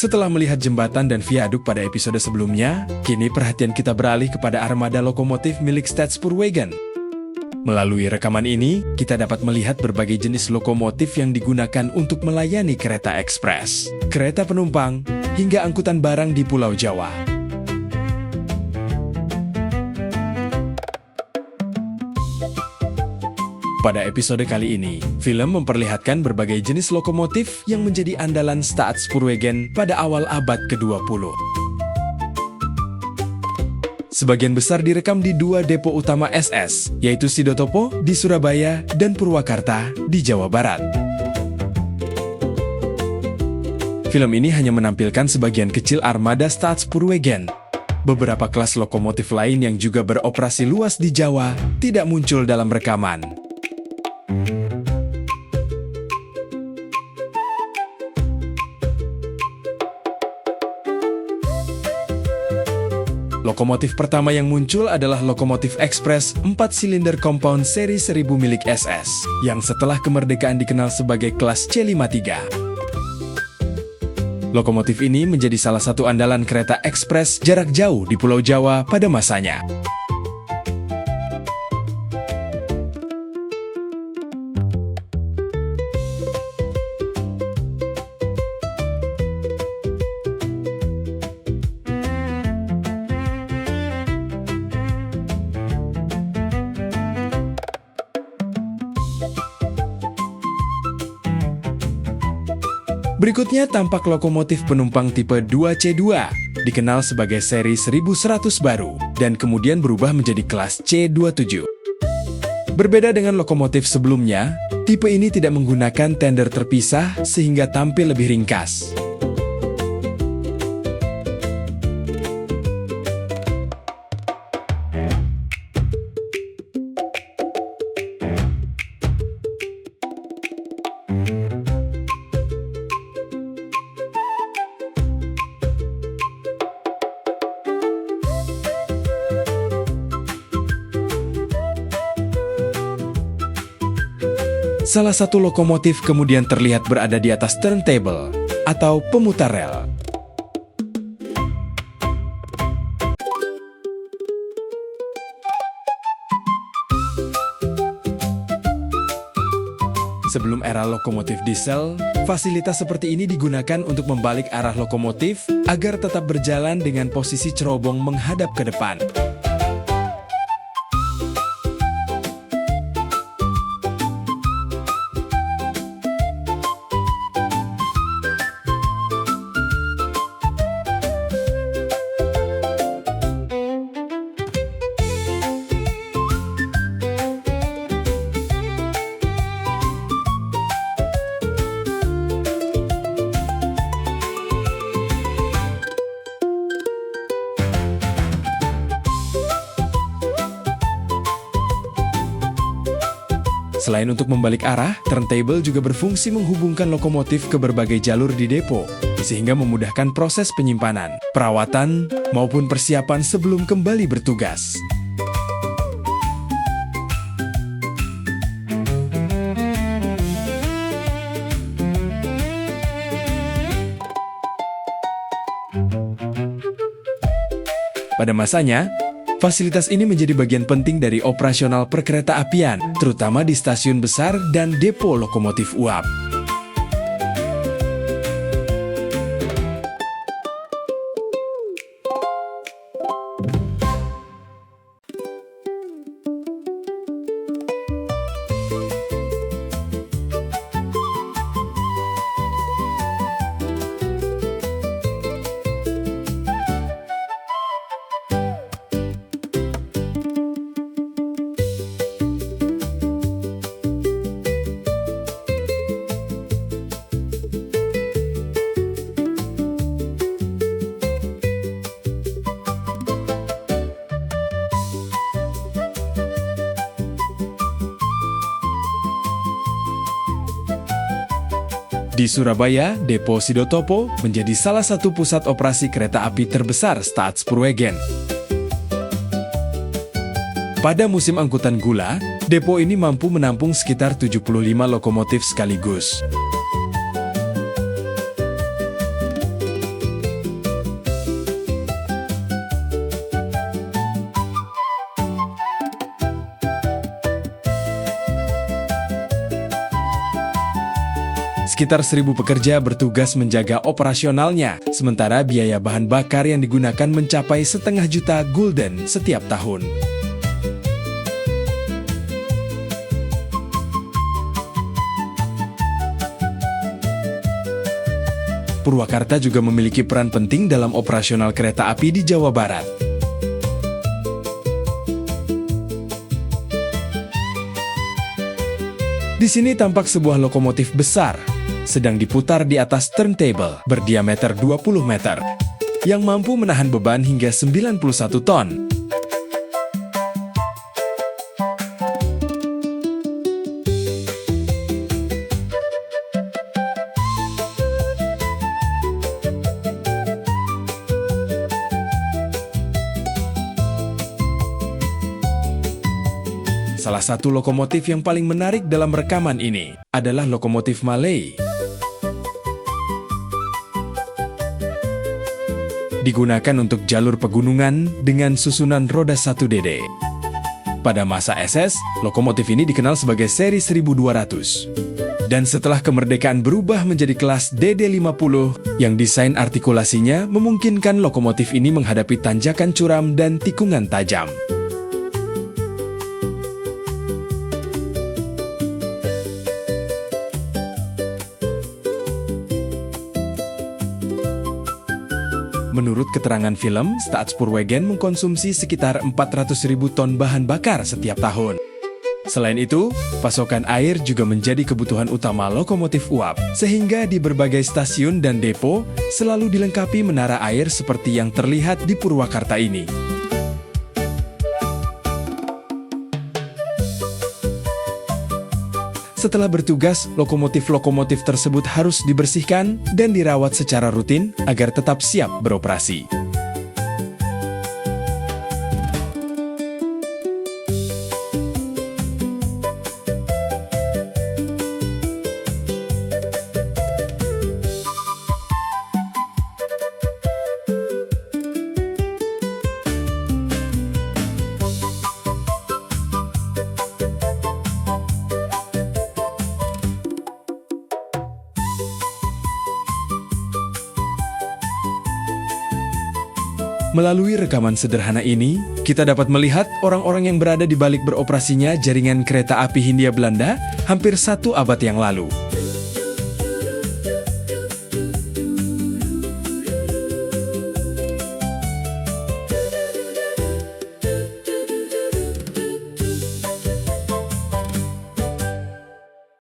Setelah melihat jembatan dan viaduk pada episode sebelumnya, kini perhatian kita beralih kepada armada lokomotif milik Stadspoorwegen. Melalui rekaman ini, kita dapat melihat berbagai jenis lokomotif yang digunakan untuk melayani kereta ekspres, kereta penumpang, hingga angkutan barang di Pulau Jawa. Pada episode kali ini, film memperlihatkan berbagai jenis lokomotif yang menjadi andalan Stadspoorwegen pada awal abad ke-20. Sebagian besar direkam di dua depo utama SS, yaitu Sidotopo di Surabaya dan Purwakarta di Jawa Barat. Film ini hanya menampilkan sebagian kecil armada Stadspoorwegen. Beberapa kelas lokomotif lain yang juga beroperasi luas di Jawa tidak muncul dalam rekaman. Lokomotif pertama yang muncul adalah lokomotif ekspres 4 silinder compound seri 1000 milik SS, yang setelah kemerdekaan dikenal sebagai kelas C53. Lokomotif ini menjadi salah satu andalan kereta ekspres jarak jauh di Pulau Jawa pada masanya. Berikutnya tampak lokomotif penumpang tipe 2C2, dikenal sebagai seri 1100 baru, dan kemudian berubah menjadi kelas C27. Berbeda dengan lokomotif sebelumnya, tipe ini tidak menggunakan tender terpisah sehingga tampil lebih ringkas. Salah satu lokomotif kemudian terlihat berada di atas turntable atau pemutar rel. Sebelum era lokomotif diesel, fasilitas seperti ini digunakan untuk membalik arah lokomotif agar tetap berjalan dengan posisi cerobong menghadap ke depan. Selain untuk membalik arah, turntable juga berfungsi menghubungkan lokomotif ke berbagai jalur di depo, sehingga memudahkan proses penyimpanan, perawatan, maupun persiapan sebelum kembali bertugas. Pada masanya, fasilitas ini menjadi bagian penting dari operasional perkereta-apian, terutama di stasiun besar dan depo lokomotif uap. Di Surabaya, Depo Sidotopo menjadi salah satu pusat operasi kereta api terbesar Stadspoorwegen. Pada musim angkutan gula, depo ini mampu menampung sekitar 75 lokomotif sekaligus. sekitar 1.000 pekerja bertugas menjaga operasionalnya, sementara biaya bahan bakar yang digunakan mencapai 500 juta gulden setiap tahun. Purwakarta juga memiliki peran penting dalam operasional kereta api di Jawa Barat. Di sini tampak sebuah lokomotif besar, sedang diputar di atas turntable berdiameter 20 meter, yang mampu menahan beban hingga 91 ton. Salah satu lokomotif yang paling menarik dalam rekaman ini adalah lokomotif Malay. Digunakan untuk jalur pegunungan dengan susunan roda 1DD. Pada masa SS, lokomotif ini dikenal sebagai seri 1200. Dan setelah kemerdekaan berubah menjadi kelas DD50, yang desain artikulasinya memungkinkan lokomotif ini menghadapi tanjakan curam dan tikungan tajam. Menurut keterangan film, Stadspoorwegen mengkonsumsi sekitar 400.000 ton bahan bakar setiap tahun. Selain itu, pasokan air juga menjadi kebutuhan utama lokomotif uap, sehingga di berbagai stasiun dan depo selalu dilengkapi menara air seperti yang terlihat di Purwakarta ini. Setelah bertugas, lokomotif-lokomotif tersebut harus dibersihkan dan dirawat secara rutin agar tetap siap beroperasi. Melalui rekaman sederhana ini, kita dapat melihat orang-orang yang berada di balik beroperasinya jaringan kereta api Hindia Belanda hampir 1 abad yang lalu.